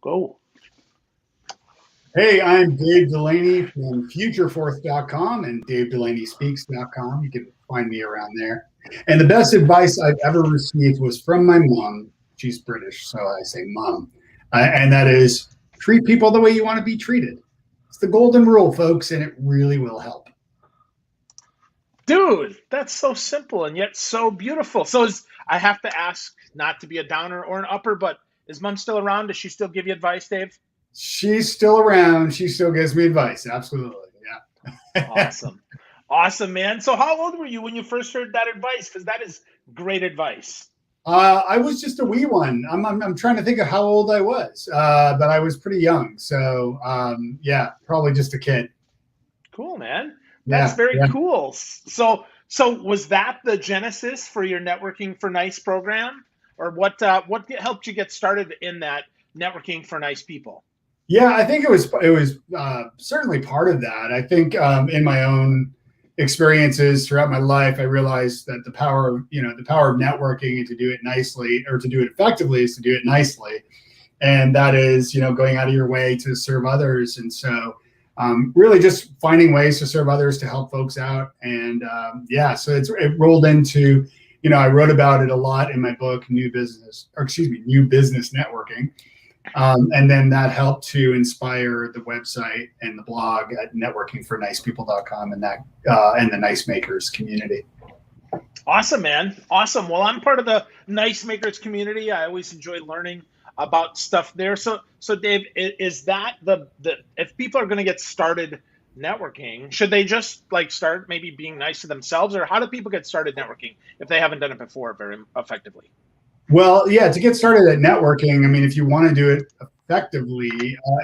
Go. Hey, I'm Dave Delaney from futureforth.com and davedelaneyspeaks.com. You can find me around there. And the best advice I've ever received was from my mom. She's British, so I say mom. And that is treat people the way you want to be treated. It's the golden rule, folks, and it really will help. Dude, that's so simple and yet so beautiful. I have to ask, not to be a downer or an upper, but is mom still around? Does she still give you advice, Dave? She's still around. She still gives me advice. Absolutely. Yeah. Awesome. Awesome, man. So how old were you when you first heard that advice? Because that is great advice. I was just a wee one. I'm trying to think of how old I was, but I was pretty young. So yeah, probably just a kid. Cool, man. That's very cool. So was that the genesis for your Networking for Nice program, or what helped you get started in that networking for nice people? Yeah, I think it was certainly part of that. I think in my own experiences throughout my life, I realized that the power of networking and to do it nicely or to do it effectively is to do it nicely, and that is going out of your way to serve others. And so really just finding ways to serve others, to help folks out. And so it rolled into, I wrote about it a lot in my book, New Business Networking. And then that helped to inspire the website and the blog at networkingfornicepeople.com and the Nice Makers community. Awesome, man. Awesome. Well, I'm part of the Nice Makers community. I always enjoy learning about stuff there. So Dave, is that the if people are going to get started networking, should they just start maybe being nice to themselves, or how do people get started networking if they haven't done it before very effectively? Well, yeah, to get started at networking, I mean, if you want to do it effectively,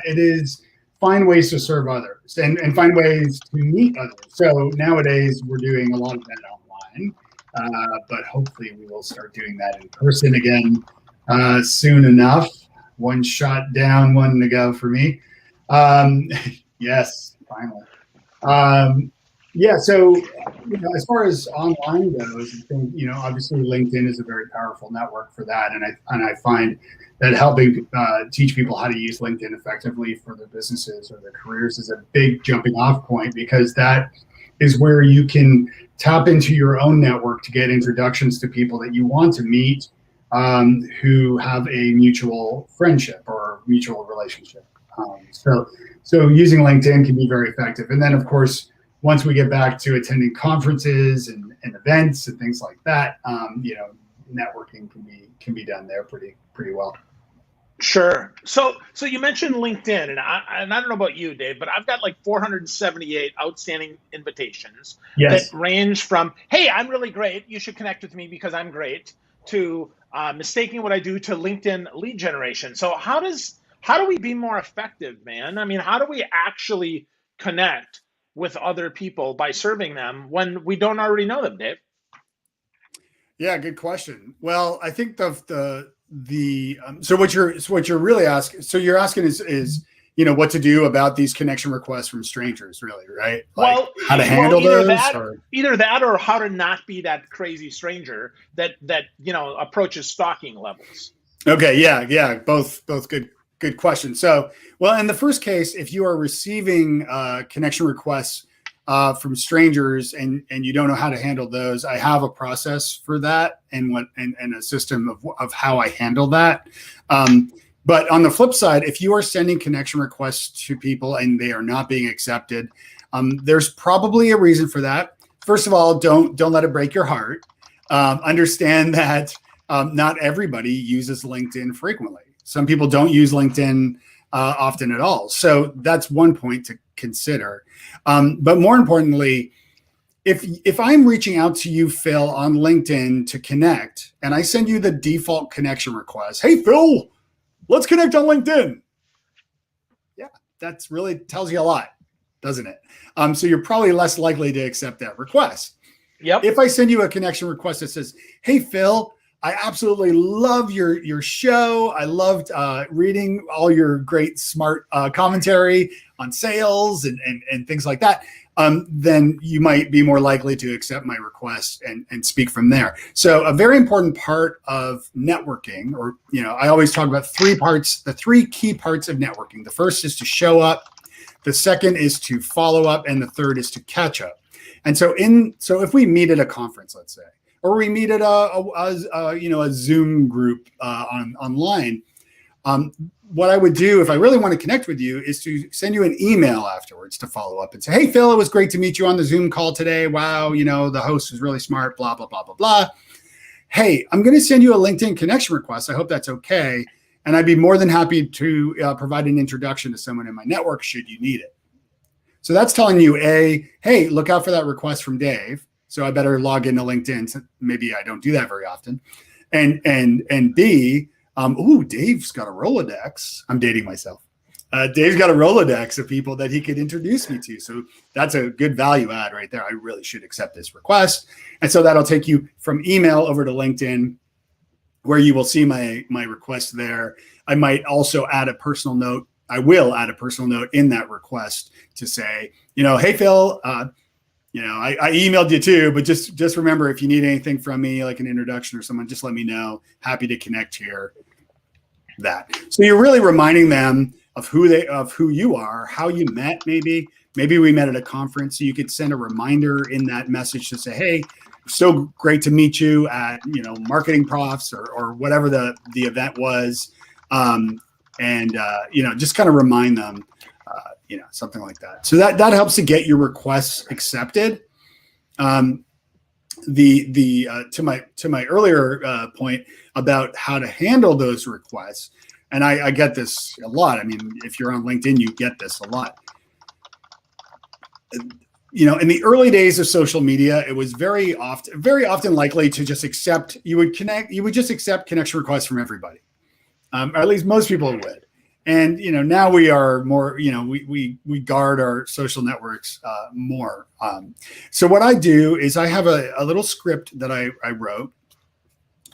it is find ways to serve others and find ways to meet others. So nowadays we're doing a lot of that online, but hopefully we will start doing that in person again soon enough. One shot down, one to go for me. Yes, finally. Yeah, so as far as online goes, I think obviously LinkedIn is a very powerful network for that, and I find that helping teach people how to use LinkedIn effectively for their businesses or their careers is a big jumping off point, because that is where you can tap into your own network to get introductions to people that you want to meet, who have a mutual friendship or mutual relationship. So using LinkedIn can be very effective, and then of course, once we get back to attending conferences and events and things like that, networking can be done there pretty well. Sure. So you mentioned LinkedIn, and I don't know about you, Dave, but I've got 478 outstanding invitations that range from, hey, I'm really great, you should connect with me because I'm great, to mistaking what I do to LinkedIn lead generation. So how do we be more effective, man? I mean, how do we actually connect with other people by serving them when we don't already know them, Dave? Yeah, good question. Well, I think so what you're really asking, so you're asking is what to do about these connection requests from strangers, really, right? Well, how to handle those, either that or how to not be that crazy stranger that approaches stalking levels. Okay, yeah, both good question. So, well, in the first case, if you are receiving connection requests from strangers and you don't know how to handle those, I have a process for that and a system of how I handle that. But on the flip side, if you are sending connection requests to people and they are not being accepted, there's probably a reason for that. First of all, don't let it break your heart. Understand that not everybody uses LinkedIn frequently. Some people don't use LinkedIn often at all. So that's one point to consider. But more importantly, if I'm reaching out to you, Phil, on LinkedIn to connect, and I send you the default connection request, hey, Phil, let's connect on LinkedIn. Yeah, that's really tells you a lot, doesn't it? So you're probably less likely to accept that request. Yep. If I send you a connection request that says, hey, Phil, I absolutely love your show. I loved reading all your great smart commentary on sales and things like that. then you might be more likely to accept my request and speak from there. So a very important part of networking, or, I always talk about the three key parts of networking. The first is to show up. The second is to follow up. And the third is to catch up. And so if we meet at a conference, let's say, or we meet at a Zoom group online, what I would do if I really want to connect with you is to send you an email afterwards to follow up and say, hey, Phil, it was great to meet you on the Zoom call today. Wow, the host was really smart, blah, blah, blah, blah, blah. Hey, I'm going to send you a LinkedIn connection request. I hope that's okay. And I'd be more than happy to provide an introduction to someone in my network should you need it. So that's telling you, A, hey, look out for that request from Dave. So I better log into LinkedIn. So maybe I don't do that very often. And B, Dave's got a Rolodex. I'm dating myself. Dave's got a Rolodex of people that he could introduce me to. So that's a good value add right there. I really should accept this request. And so that'll take you from email over to LinkedIn, where you will see my request there. I might also add a personal note. I will add a personal note in that request to say, hey, Phil, I emailed you too, but just remember, if you need anything from me, like an introduction or someone, just let me know. Happy to connect here. That. So you're really reminding them of who you are, how you met. Maybe we met at a conference. So you could send a reminder in that message to say, hey, so great to meet you at, Marketing Profs or whatever the event was. Just kind of remind them, something like that. So that helps to get your requests accepted. To my earlier point about how to handle those requests, and I get this a lot. I mean, if you're on LinkedIn, you get this a lot. In the early days of social media, it was very often likely to just accept. You would just accept connection requests from everybody, or at least most people would. And now we are more. We guard our social networks more. So what I do is I have a little script that I wrote,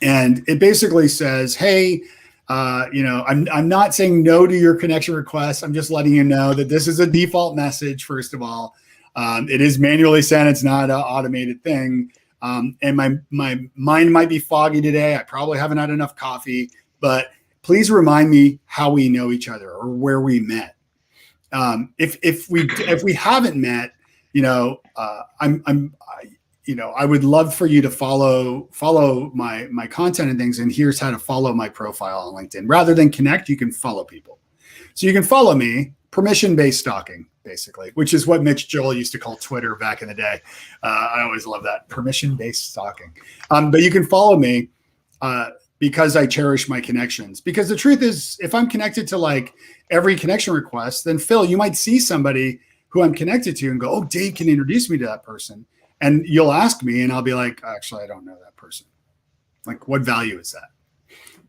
and it basically says, "Hey, I'm not saying no to your connection request. I'm just letting you know that this is a default message. First of all, it is manually sent. It's not an automated thing. And my mind might be foggy today. I probably haven't had enough coffee, but please remind me how we know each other or where we met. If we haven't met, I would love for you to follow my content and things. And here's how to follow my profile on LinkedIn. Rather than connect, you can follow people. So you can follow me, permission-based stalking, basically, which is what Mitch Joel used to call Twitter back in the day. I always love that, permission-based stalking. But you can follow me because I cherish my connections. Because the truth is, if I'm connected to like every connection request, then Phil, you might see somebody who I'm connected to and go, oh, Dave can introduce me to that person. And you'll ask me and I'll be like, actually, I don't know that person. Like, what value is that?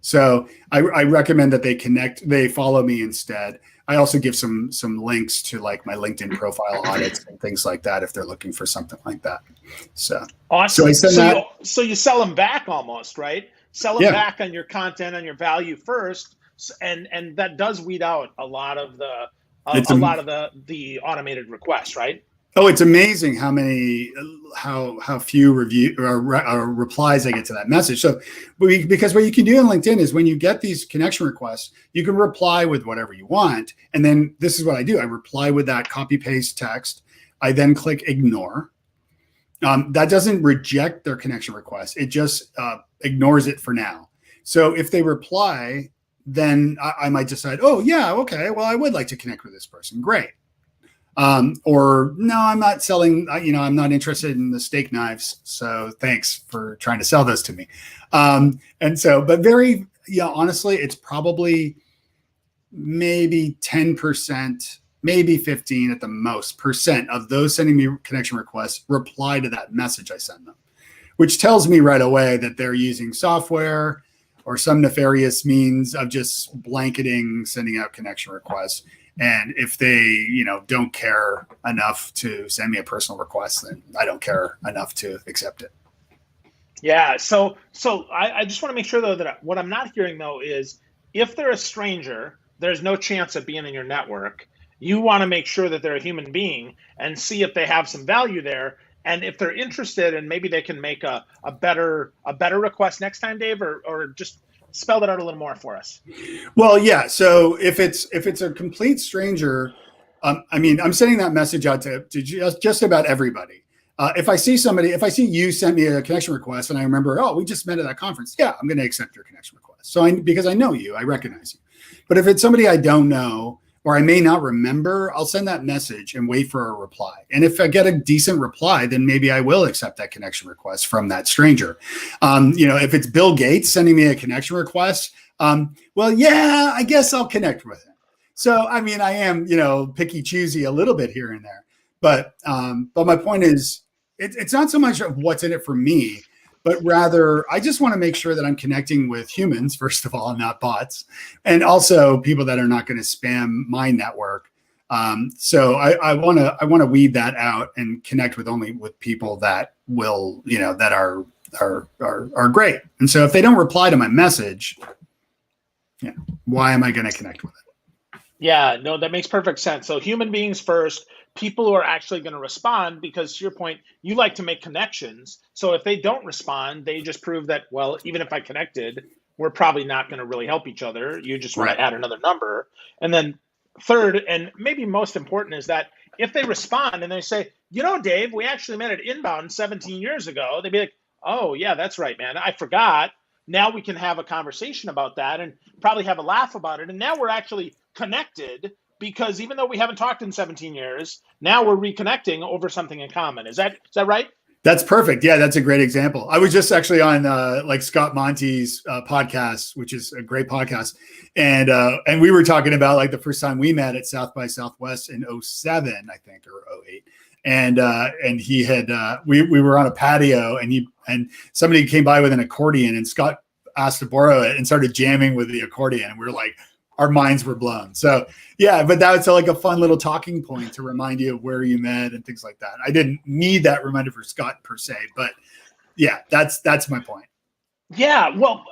So I recommend that they follow me instead. I also give some links to like my LinkedIn profile audits and things like that if they're looking for something like that. So awesome. So I send that. So you sell them back almost, right? Sell them back on your content, on your value first, and that does weed out a lot of the automated requests, right? Oh, it's amazing how few review or replies I get to that message. So, because what you can do in LinkedIn is when you get these connection requests, you can reply with whatever you want. And then this is what I do. I reply with that copy paste text. I then click ignore. That doesn't reject their connection request. It just ignores it for now. So if they reply, then I might decide, oh yeah, okay, well, I would like to connect with this person. Great. Or no, I'm not selling, I'm not interested in the steak knives. So thanks for trying to sell those to me. But honestly, it's probably maybe 10%, maybe 15 at the most % of those sending me connection requests reply to that message I send them, which tells me right away that they're using software or some nefarious means of just blanketing, sending out connection requests. And if they, don't care enough to send me a personal request, then I don't care enough to accept it. Yeah. So I just want to make sure though that what I'm not hearing though is if they're a stranger, there's no chance of being in your network. You want to make sure that they're a human being and see if they have some value there. And if they're interested, and maybe they can make a better request next time, Dave, or just spell that out a little more for us. Well, yeah. So if it's a complete stranger, I mean, I'm sending that message out to just about everybody. If I see you sent me a connection request and I remember, oh, we just met at that conference. Yeah, I'm going to accept your connection request. So because I know you, I recognize you. But if it's somebody I don't know, or I may not remember, I'll send that message and wait for a reply. And if I get a decent reply, then maybe I will accept that connection request from that stranger. If it's Bill Gates sending me a connection request, well, yeah, I guess I'll connect with him. So, I mean, I am, picky choosy a little bit here and there. But my point is, it's not so much of what's in it for me, but rather I just want to make sure that I'm connecting with humans, first of all, not bots, and also people that are not going to spam my network. So I want to weed that out and connect with people that will, that are great. And so if they don't reply to my message, why am I going to connect with it? Yeah, no, that makes perfect sense. So human beings first. People who are actually going to respond, because to your point, you like to make connections. So if they don't respond, they just prove that, well, even if I connected, we're probably not going to really help each other. You just want to add another number. And then third, and maybe most important, is that if they respond and they say, Dave, we actually met at Inbound 17 years ago, they'd be like, oh, yeah, that's right, man. I forgot. Now we can have a conversation about that and probably have a laugh about it. And now we're actually connected, because even though we haven't talked in 17 years, now we're reconnecting over something in common. Is that right? That's perfect. Yeah, that's a great example. I was just actually on Scott Monte's podcast, which is a great podcast. And we were talking about the first time we met at South by Southwest in 2007, I think, or 2008. And he had we were on a patio and somebody came by with an accordion, and Scott asked to borrow it and started jamming with the accordion. And we were like, our minds were blown. So yeah, but that was a fun little talking point to remind you of where you met and things like that. I didn't need that reminder for Scott per se, but yeah, that's my point. Yeah, well,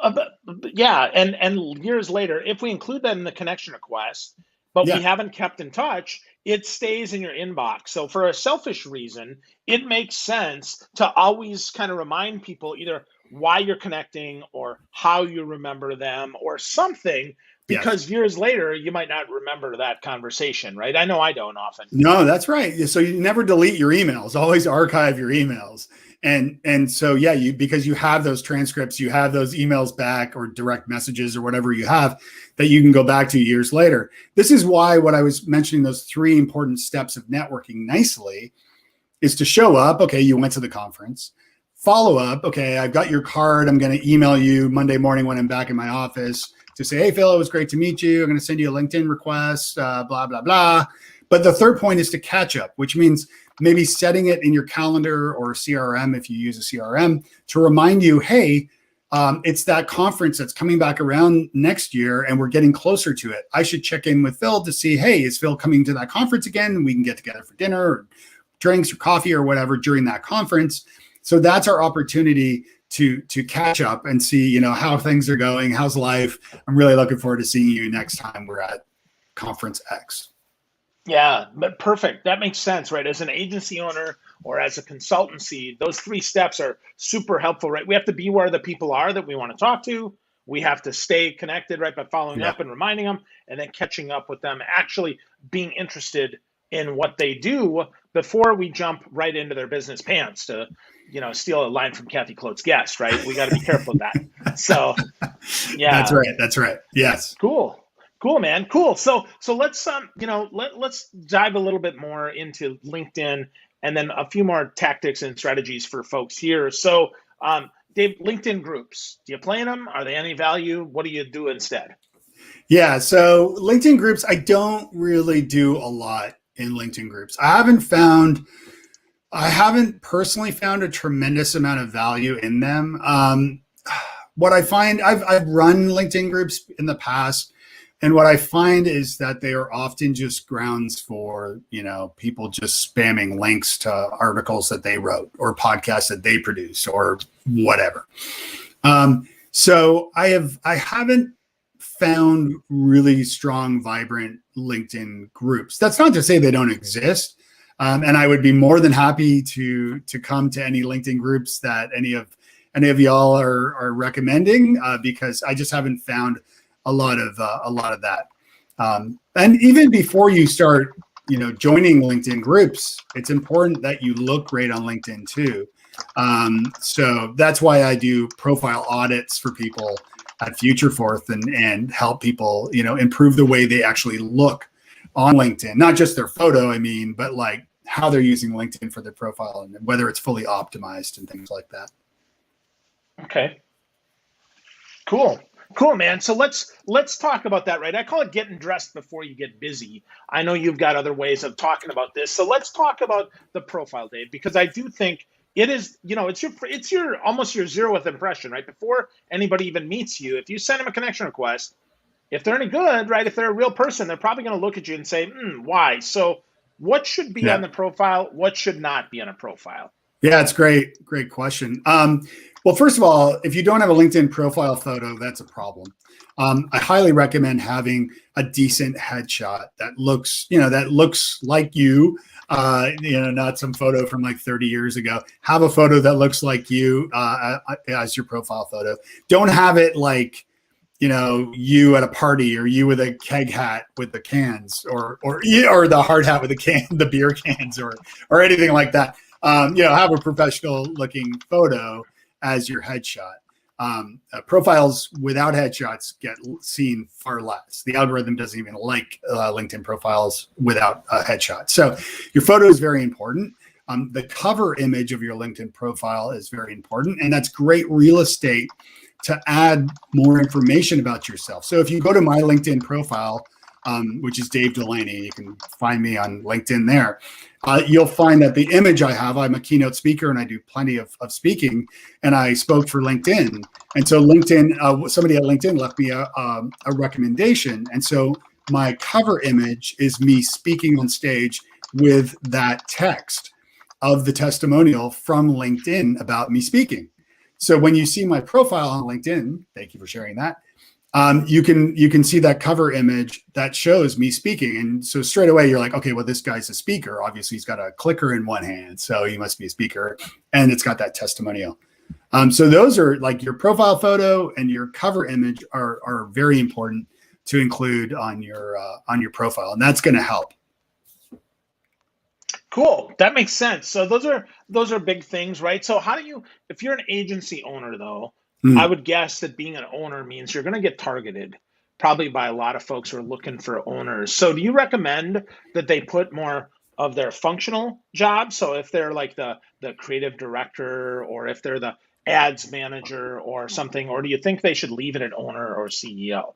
yeah, and years later, if we include that in the connection request, but we haven't kept in touch, it stays in your inbox. So for a selfish reason, it makes sense to always kind of remind people either why you're connecting or how you remember them or something. Because years later, you might not remember that conversation, right? I know I don't often. No, that's right. So you never delete your emails, always archive your emails. And so, yeah, because you have those transcripts, you have those emails back or direct messages or whatever you have that you can go back to years later. This is why what I was mentioning, those 3 important steps of networking nicely, is to show up. Okay, you went to the conference. Follow up. Okay, I've got your card. I'm going to email you Monday morning when I'm back in my office to say, hey, Phil, it was great to meet you. I'm going to send you a LinkedIn request, blah, blah, blah. But the third point is to catch up, which means maybe setting it in your calendar or CRM, if you use a CRM, to remind you, hey, it's that conference that's coming back around next year and we're getting closer to it. I should check in with Phil to see, hey, is Phil coming to that conference again? And we can get together for dinner or drinks or coffee or whatever during that conference. So that's our opportunity to catch up and see, how things are going. How's life? I'm really looking forward to seeing you next time we're at Conference X. Yeah, but perfect. That makes sense, right? As an agency owner or as a consultancy, those 3 steps are super helpful, right? We have to be where the people are that we want to talk to. We have to stay connected, right, by following up and reminding them, and then catching up with them, actually being interested in what they do before we jump right into their business pants to, steal a line from Kathy Klote's Guest, right? We got to be careful of that. So, yeah. That's right. Yes. Cool, man. Cool. So let's, let's dive a little bit more into LinkedIn and then a few more tactics and strategies for folks here. So, Dave, LinkedIn groups, do you play in them? Are they any value? What do you do instead? Yeah. So LinkedIn groups, I don't really do a lot in LinkedIn groups. I haven't personally found a tremendous amount of value in them. What I find, I've run LinkedIn groups in the past, and what I find is that they are often just grounds for, people just spamming links to articles that they wrote or podcasts that they produce or whatever. So I haven't found really strong, vibrant LinkedIn groups. That's not to say they don't exist. And I would be more than happy to come to any LinkedIn groups that any of y'all are recommending, because I just haven't found a lot of that. And even before you start, joining LinkedIn groups, it's important that you look great on LinkedIn too. So that's why I do profile audits for people at FutureForth and help people, improve the way they actually look on LinkedIn, not just their photo, but like how they're using LinkedIn for their profile and whether it's fully optimized and things like that. Okay. Cool, man. So let's talk about that, right? I call it getting dressed before you get busy. I know you've got other ways of talking about this. So let's talk about the profile, Dave, because I do think it is, it's your almost your 0th impression, right? Before anybody even meets you, if you send them a connection request, if they're any good, right? If they're a real person, they're probably going to look at you and say, why? So what should be on the profile? What should not be on a profile? Yeah, it's great question. Well, first of all, if you don't have a LinkedIn profile photo, that's a problem. I highly recommend having a decent headshot that looks like you, not some photo from like 30 years ago. Have a photo that looks like you as your profile photo. Don't have it like, you at a party, or you with a keg hat with the cans, or the hard hat with the beer cans, or anything like that. Have a professional looking photo as your headshot. Profiles without headshots get seen far less. The algorithm doesn't even like LinkedIn profiles without a headshot. So your photo is very important. The cover image of your LinkedIn profile is very important, and that's great real estate to add more information about yourself. So if you go to my LinkedIn profile, which is Dave Delaney, you can find me on LinkedIn there. You'll find that the image I have, I'm a keynote speaker and I do plenty of speaking, and I spoke for LinkedIn. And so somebody at LinkedIn left me a recommendation. And so my cover image is me speaking on stage with that text of the testimonial from LinkedIn about me speaking. So when you see my profile on LinkedIn, thank you for sharing that, you can see that cover image that shows me speaking. And so straight away you're like, okay, well, this guy's a speaker. Obviously he's got a clicker in one hand, so he must be a speaker, and it's got that testimonial. So those are like your profile photo and your cover image are very important to include on your profile, and that's going to help. Cool. That makes sense. So those are big things, right? So if you're an agency owner though, I would guess that being an owner means you're going to get targeted probably by a lot of folks who are looking for owners. So do you recommend that they put more of their functional jobs? So if they're like the creative director, or if they're the ads manager or something, or do you think they should leave it at owner or CEO?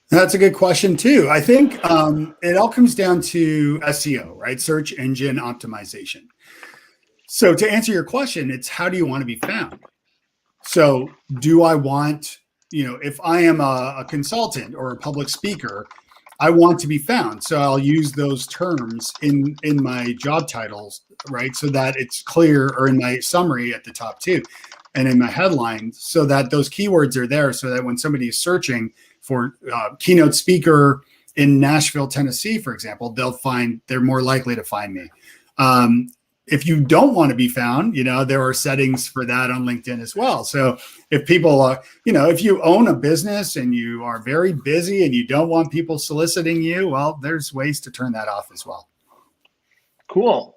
That's a good question too. I think it all comes down to SEO, right? Search engine optimization. So to answer your question, it's how do you want to be found? So do I want, if I am a consultant or a public speaker, I want to be found. So I'll use those terms in my job titles, right? So that it's clear, or in my summary at the top too, and in my headline, so that those keywords are there, so that when somebody is searching for keynote speaker in Nashville, Tennessee, for example, they're more likely to find me. If you don't want to be found, there are settings for that on LinkedIn as well. So if people are, if you own a business and you are very busy and you don't want people soliciting you, well, there's ways to turn that off as well. Cool.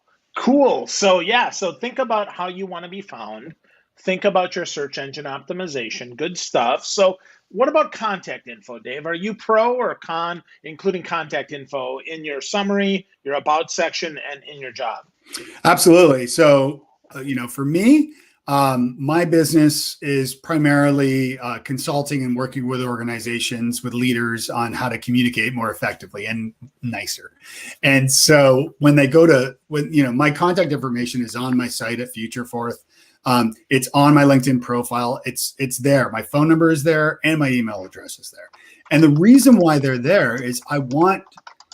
So think about how you want to be found. Think about your search engine optimization. Good stuff. So what about contact info, Dave? Are you pro or con, including contact info in your summary, your about section, and in your job? Absolutely. So, for me, my business is primarily consulting and working with organizations, with leaders on how to communicate more effectively and nicer. And so when they go my contact information is on my site at FutureForth. It's on my LinkedIn profile. It's there. My phone number is there and my email address is there. And the reason why they're there is I want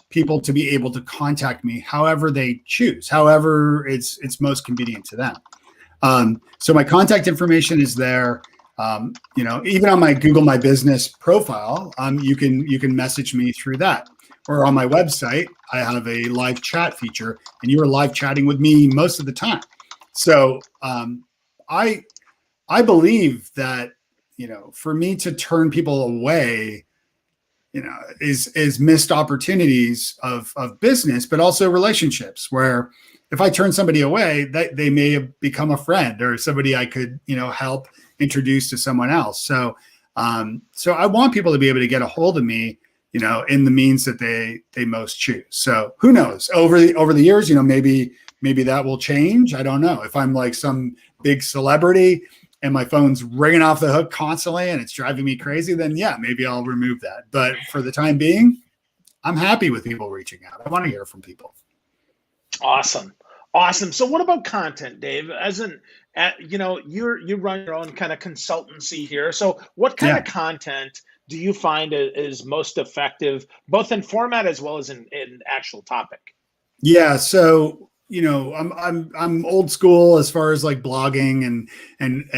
people to be able to contact me however they choose, however it's most convenient to them. So my contact information is there. Even on my Google My Business profile, you can message me through that. Or on my website, I have a live chat feature, and you are live chatting with me most of the time. So I believe that, for me to turn people away, is missed opportunities of business, but also relationships, where if I turn somebody away, they may have become a friend or somebody I could, help introduce to someone else. So I want people to be able to get a hold of me, in the means that they most choose. So who knows, over the years, maybe that will change. I don't know. If I'm like some big celebrity and my phone's ringing off the hook constantly and it's driving me crazy, then yeah, maybe I'll remove that. But for the time being, I'm happy with people reaching out. I want to hear from people. Awesome. So what about content, Dave? You run your own kind of consultancy here. So what kind of content do you find is most effective, both in format as well as in actual topic? Yeah. So, I'm old school as far as like blogging and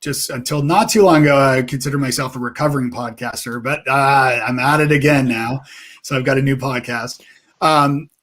just until not too long ago, I consider myself a recovering podcaster, but I'm at it again now. So I've got a new podcast.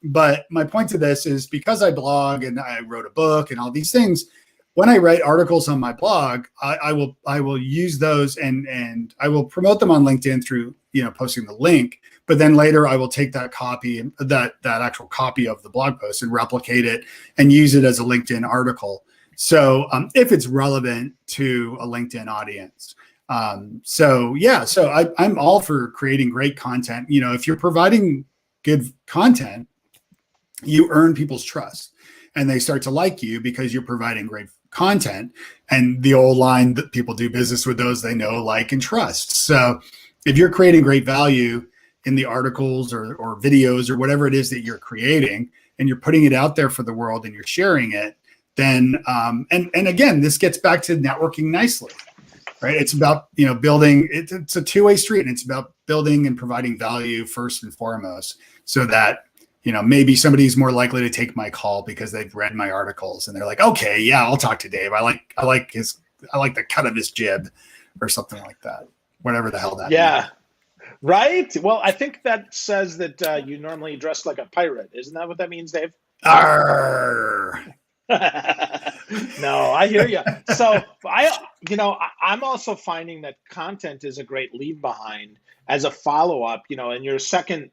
But my point to this is, because I blog and I wrote a book and all these things, when I write articles on my blog, I will use those and I will promote them on LinkedIn through, posting the link. But then later I will take that copy, that actual copy of the blog post, and replicate it and use it as a LinkedIn article. So if it's relevant to a LinkedIn audience. So I'm all for creating great content. If you're providing good content, you earn people's trust and they start to like you because you're providing great content. And the old line that people do business with those they know, like, and trust. So if you're creating great value in the articles or videos or whatever it is that you're creating, and you're putting it out there for the world and you're sharing it, then and again, this gets back to networking nicely, right? It's about, building, it's a two-way street, and it's about building and providing value first and foremost, so that, maybe somebody's more likely to take my call because they've read my articles and they're like, okay, yeah, I'll talk to Dave. I like the cut of his jib or something like that, whatever the hell that means. Right. Well, I think that says that you normally dress like a pirate. Isn't that what that means, Dave? Arr. No, I hear you. So I'm also finding that content is a great leave behind as a follow-up, in your second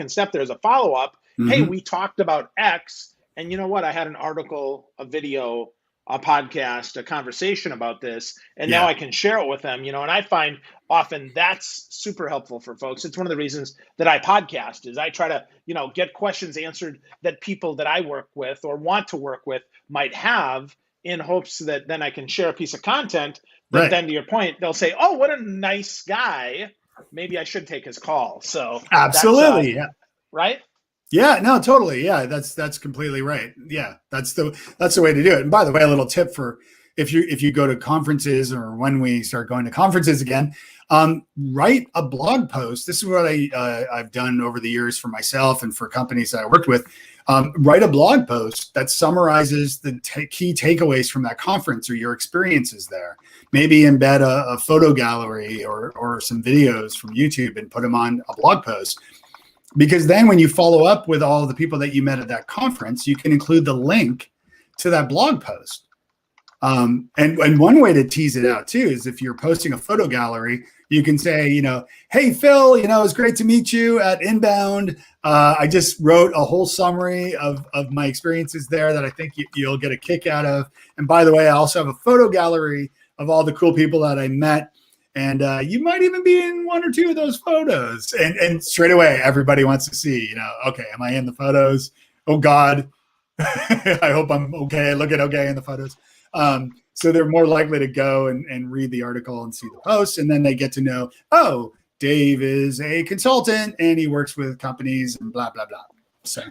step, there's a follow-up. Mm-hmm. Hey, we talked about X, and you know what? I had an article, a video, a podcast, a conversation about this, and now I can share it with them, and I find often that's super helpful for folks. It's one of the reasons that I podcast, is I try to, get questions answered that people that I work with or want to work with might have, in hopes that then I can share a piece of content that then, to your point, they'll say, oh, what a nice guy. Maybe I should take his call. So absolutely. Right. Yeah, no, totally. Yeah, that's completely right. Yeah, that's the way to do it. And by the way, a little tip for if you go to conferences, or when we start going to conferences again, write a blog post. This is what I've done over the years for myself and for companies that I worked with. Write a blog post that summarizes the key takeaways from that conference or your experiences there. Maybe embed a photo gallery or some videos from YouTube and put them on a blog post. Because then when you follow up with all the people that you met at that conference, you can include the link to that blog post. And one way to tease it out too is if you're posting a photo gallery, you can say, hey, Phil, it was great to meet you at Inbound. I just wrote a whole summary of my experiences there that I think you'll get a kick out of. And by the way, I also have a photo gallery of all the cool people that I met. And you might even be in one or two of those photos. And straight away, everybody wants to see, okay, am I in the photos? Oh, God. I hope I'm okay. Looking okay in the photos. So they're more likely to go and read the article and see the post. And then they get to know, oh, Dave is a consultant and he works with companies and blah, blah, blah. So.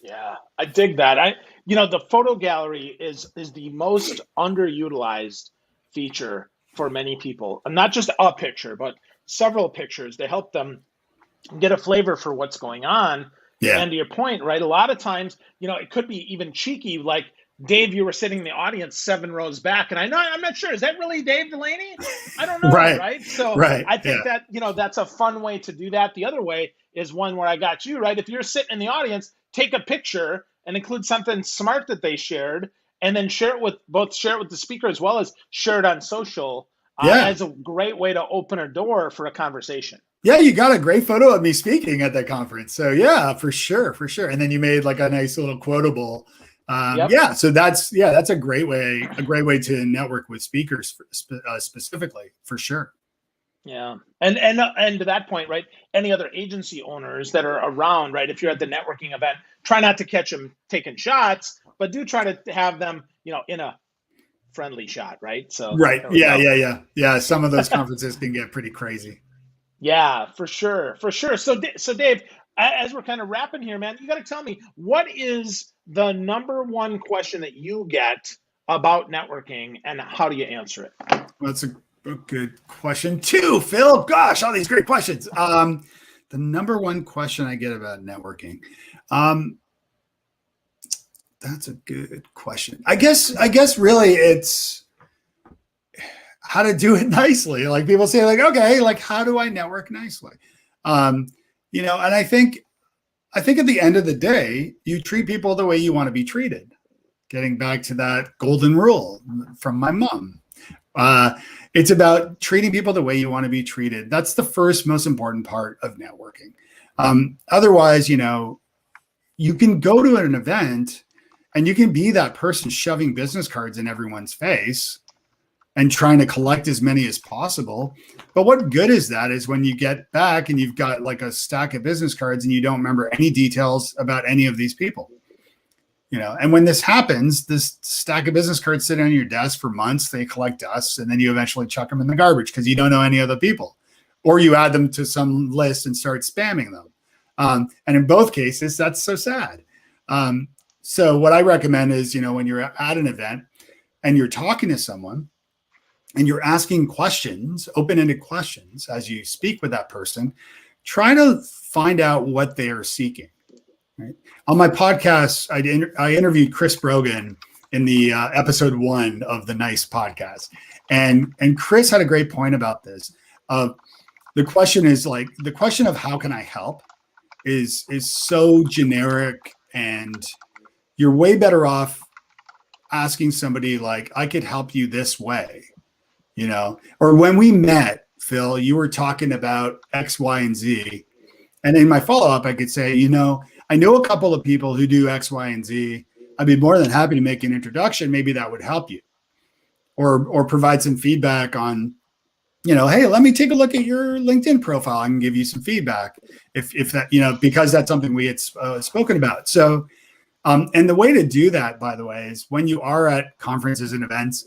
Yeah, I dig that. The photo gallery is the most underutilized feature for many people, and not just a picture, but several pictures to help them get a flavor for what's going on. Yeah. And to your point, right? A lot of times, it could be even cheeky, like Dave, you were sitting in the audience 7 rows back, and I'm not sure, is that really Dave Delaney? I don't know, right? So I think that, that's a fun way to do that. The other way is one where I got you, right? If you're sitting in the audience, take a picture and include something smart that they shared, and then share it with the speaker as well as share it on social as a great way to open a door for a conversation. Yeah, you got a great photo of me speaking at that conference. So yeah, for sure. And then you made like a nice little quotable. Yeah, so that's a great way to network with speakers specifically, for sure. Yeah, and to that point, right? Any other agency owners that are around, right? If you're at the networking event, try not to catch them taking shots, but do try to have them, in a friendly shot, right? So right, yeah. Some of those conferences can get pretty crazy. Yeah, for sure. So Dave, as we're kind of wrapping here, man, you got to tell me, what is the number one question that you get about networking, and how do you answer it? Well, that's a good question too, Phil. Gosh, all these great questions. The number one question I get about networking. That's a good question. I guess really it's how to do it nicely. Like people say, like, okay, like how do I network nicely? And I think at the end of the day, you treat people the way you want to be treated. Getting back to that golden rule from my mom. It's about treating people the way you want to be treated. That's the first most important part of networking. Otherwise, you can go to an event and you can be that person shoving business cards in everyone's face and trying to collect as many as possible. But what good is that is when you get back and you've got like a stack of business cards and you don't remember any details about any of these people. And when this happens, this stack of business cards sit on your desk for months, they collect dust, and then you eventually chuck them in the garbage because you don't know any other people, or you add them to some list and start spamming them. And in both cases, that's so sad. So what I recommend is, when you're at an event and you're talking to someone and you're asking questions, open-ended questions, as you speak with that person, try to find out what they are seeking. Right? On my podcast, I interviewed Chris Brogan in the episode 1 of the Nice podcast. And Chris had a great point about this. The question of how can I help is so generic, and you're way better off asking somebody like, I could help you this way, or when we met, Phil, you were talking about X, Y, and Z. And in my follow-up, I could say, I know a couple of people who do X, Y, and Z. I'd be more than happy to make an introduction. Maybe that would help you, or provide some feedback on, hey, let me take a look at your LinkedIn profile. I can give you some feedback if that, because that's something we had spoken about. So, and the way to do that, by the way, is when you are at conferences and events,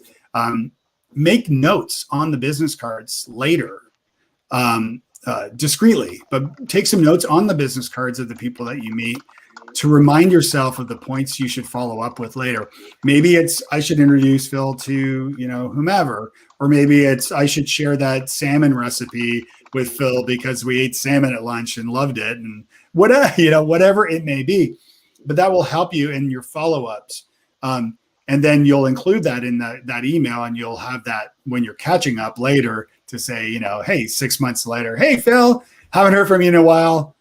make notes on the business cards later. Discreetly, but take some notes on the business cards of the people that you meet to remind yourself of the points you should follow up with later. Maybe it's, I should introduce Phil to, whomever, or maybe it's, I should share that salmon recipe with Phil because we ate salmon at lunch and loved it, and whatever it may be, but that will help you in your follow-ups. And then you'll include that in that email, and you'll have that when you're catching up later to say, hey, 6 months later, hey, Phil, haven't heard from you in a while.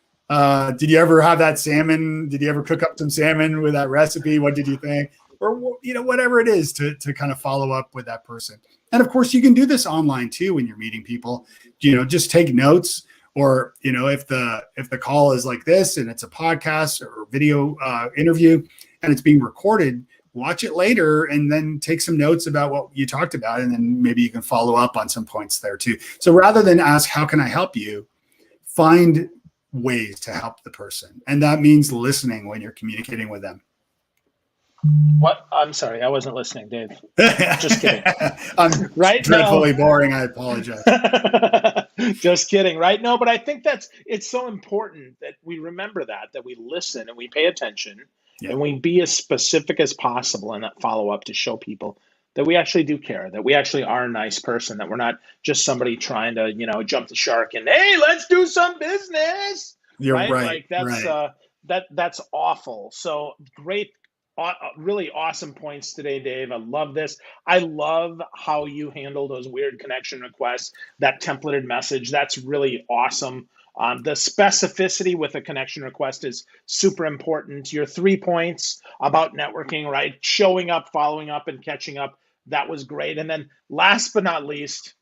Did you ever have that salmon? Did you ever cook up some salmon with that recipe? What did you think? Or, whatever it is to kind of follow up with that person. And of course, you can do this online too when you're meeting people. Just take notes, or, if the call is like this and it's a podcast or video interview and it's being recorded, watch it later and then take some notes about what you talked about. And then maybe you can follow up on some points there too. So rather than ask, how can I help you? Find ways to help the person. And that means listening when you're communicating with them. What? I'm sorry, I wasn't listening, Dave. Just kidding. I'm dreadfully boring. I apologize. Just kidding, right? No, but I think it's so important that we remember that we listen and we pay attention. Yeah. And we be as specific as possible in that follow-up to show people that we actually do care, that we actually are a nice person, that we're not just somebody trying to, jump the shark and, hey, let's do some business. You're right. Like that's awful. So great really awesome points today, Dave. I love this. I love how you handle those weird connection requests, that templated message. That's really awesome. The specificity with a connection request is super important. Your 3 points about networking, right? Showing up, following up, and catching up. That was great. And then last but not least,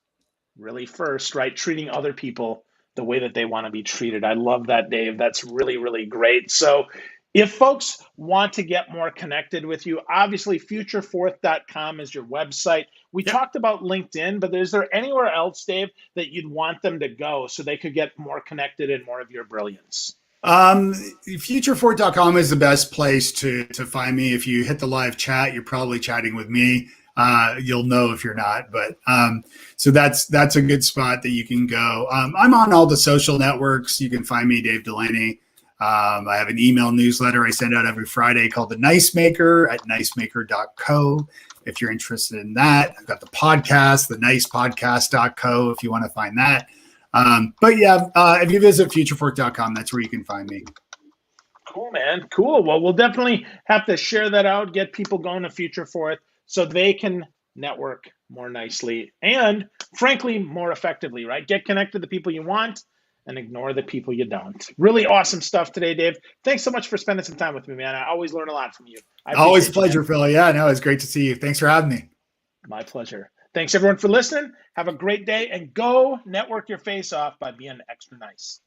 really first, right? Treating other people the way that they want to be treated. I love that, Dave. That's really, really great. So if folks want to get more connected with you, obviously futurefourth.com is your website. We talked about LinkedIn, but is there anywhere else, Dave, that you'd want them to go so they could get more connected and more of your brilliance? Futurefourth.com is the best place to find me. If you hit the live chat, you're probably chatting with me. You'll know if you're not, but so that's a good spot that you can go. I'm on all the social networks. You can find me, Dave Delaney. I have an email newsletter I send out every Friday called The Nice Maker at nicemaker.co. If you're interested in that, I've got the podcast, thenicepodcast.co, if you want to find that. But yeah, if you visit futurefourth.com, that's where you can find me. Cool, man. Cool. Well, we'll definitely have to share that out, get people going to Future Fourth so they can network more nicely and, frankly, more effectively, right? Get connected to the people you want and ignore the people you don't. Really awesome stuff today, Dave. Thanks so much for spending some time with me, man. I always learn a lot from you. Always a pleasure, Phil. Yeah, no, it's great to see you. Thanks for having me. My pleasure. Thanks, everyone, for listening. Have a great day and go network your face off by being extra nice.